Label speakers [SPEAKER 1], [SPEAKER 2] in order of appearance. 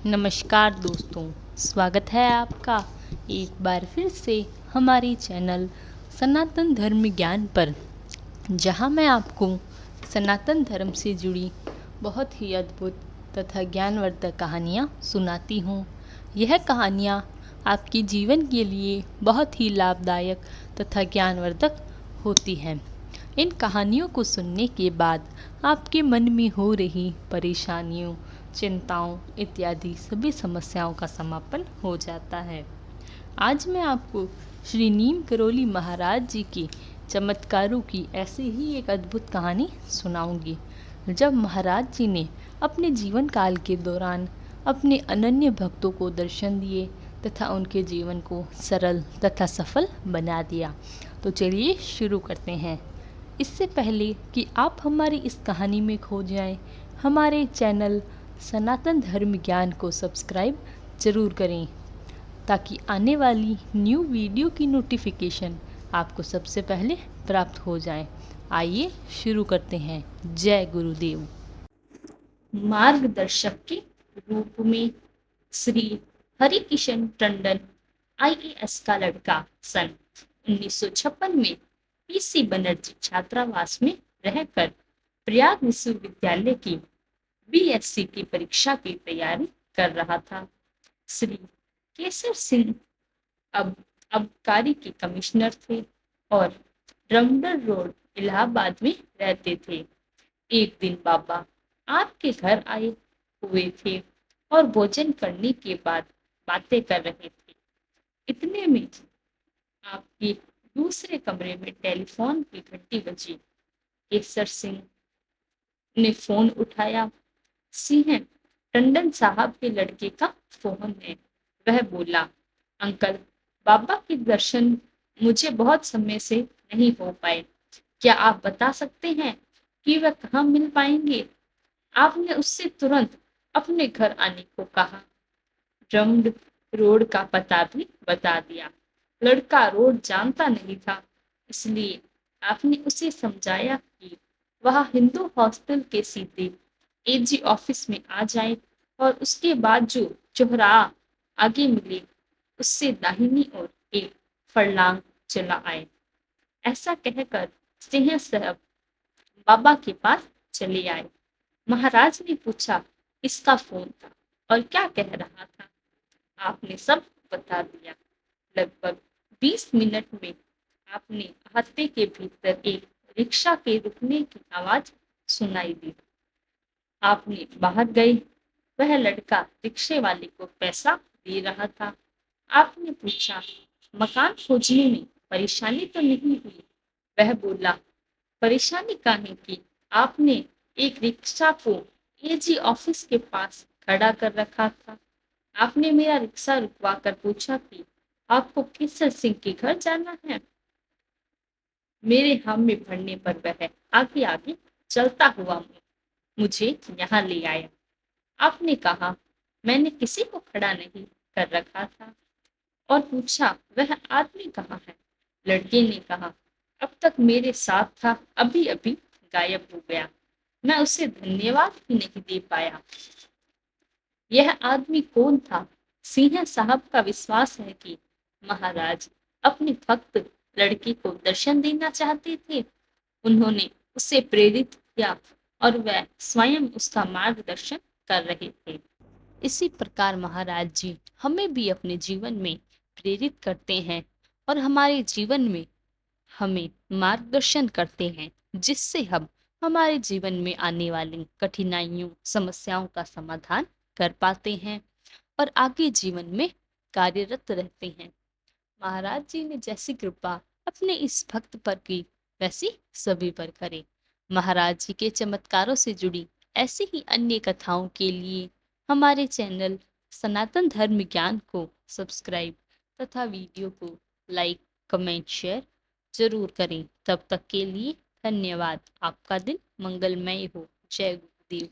[SPEAKER 1] नमस्कार दोस्तों, स्वागत है आपका एक बार फिर से हमारे चैनल सनातन धर्म ज्ञान पर, जहां मैं आपको सनातन धर्म से जुड़ी बहुत ही अद्भुत तथा ज्ञानवर्धक कहानियां सुनाती हूं। यह कहानियां आपके जीवन के लिए बहुत ही लाभदायक तथा ज्ञानवर्धक होती हैं। इन कहानियों को सुनने के बाद आपके मन में हो रही परेशानियों, चिंताओं इत्यादि सभी समस्याओं का समापन हो जाता है। आज मैं आपको श्री नीम करोली महाराज जी की चमत्कारों की ऐसी ही एक अद्भुत कहानी सुनाऊंगी। जब महाराज जी ने अपने जीवन काल के दौरान अपने अनन्य भक्तों को दर्शन दिए तथा उनके जीवन को सरल तथा सफल बना दिया। तो चलिए शुरू करते हैं। इससे पहले कि आप हमारी इस कहानी में खो जाएं, हमारे चैनल सनातन धर्म ज्ञान को सब्सक्राइब ज़रूर करें ताकि आने वाली न्यू वीडियो की नोटिफिकेशन आपको सबसे पहले प्राप्त हो जाए। आइए शुरू करते हैं। जय गुरुदेव। मार्गदर्शक के रूप में श्री हरिकिशन टंडन आईएएस का लड़का सन 1956 में पीसी बनर्जी छात्रावास में रहकर प्रयाग विश्वविद्यालय की बीएससी की परीक्षा की तैयारी कर रहा था। श्री केसर सिंह अब आबकारी के कमिश्नर थे और ड्रमडर रोड इलाहाबाद में रहते थे। एक दिन बाबा आपके घर आए हुए थे और भोजन करने के बाद बातें कर रहे थे। इतने में आपके दूसरे कमरे में टेलीफोन की घंटी बजी। केसर सिंह ने फोन उठाया। सिंह टंडन साहब के लड़के का फोन है। वह बोला, अंकल, बाबा के दर्शन मुझे बहुत समय से नहीं हो पाए। क्या आप बता सकते हैं कि वह कहाँ मिल पाएंगे? आपने उससे तुरंत अपने घर आने को कहा। ड्रम्ड रोड का पता भी बता दिया। लड़का रोड जानता नहीं था, इसलिए आपने उसे समझाया कि वह हिंदू हॉस्टल के सीधे एजी ऑफिस में आ जाए और उसके बाद जो चौराहा आगे मिले उससे दाहिनी ओर एक फरलांग चला आए। ऐसा कहकर सिंह साहब बाबा के पास चले आए। महाराज ने पूछा, किसका फोन था और क्या कह रहा था? आपने सब बता दिया। लगभग 20 मिनट में आपने अहाते के भीतर एक रिक्शा के रुकने की आवाज सुनाई दी। आपने बाहर गए। वह लड़का रिक्शे वाले को पैसा दे रहा था। आपने पूछा, मकान खोजने में परेशानी तो नहीं हुई? वह बोला, परेशानी काहे की? आपने एक रिक्शा को एजी ऑफिस के पास खड़ा कर रखा था। आपने मेरा रिक्शा रुकवा कर पूछा कि आपको केसर सिंह के घर जाना है। मेरे हम में भरने पर वह आगे आगे चलता हुआ मुझे यहाँ ले आया। आपने कहा, मैंने किसी को खड़ा नहीं कर रखा था और पूछा, वह आदमी कहाँ है? लड़के ने कहा, अब तक मेरे साथ था, अभी अभी गायब हो गया। मैं उसे धन्यवाद भी नहीं दे पाया। यह आदमी कौन था? सिंह साहब का विश्वास है कि महाराज अपने भक्त लड़के को दर्शन देना चाहते थे। उन्होंने उसे प्रेरित किया और वह स्वयं उसका मार्गदर्शन कर रहे थे। इसी प्रकार महाराज जी हमें भी अपने जीवन में प्रेरित करते हैं और हमारे जीवन में हमें मार्गदर्शन करते हैं, जिससे हम हमारे जीवन में आने वाली कठिनाइयों, समस्याओं का समाधान कर पाते हैं और आगे जीवन में कार्यरत रहते हैं। महाराज जी ने जैसी कृपा अपने इस भक्त पर की, वैसी सभी पर करे। महाराज जी के चमत्कारों से जुड़ी ऐसी ही अन्य कथाओं के लिए हमारे चैनल सनातन धर्म ज्ञान को सब्सक्राइब तथा वीडियो को लाइक, कमेंट, शेयर जरूर करें। तब तक के लिए धन्यवाद। आपका दिन मंगलमय हो। जय गुरुदेव।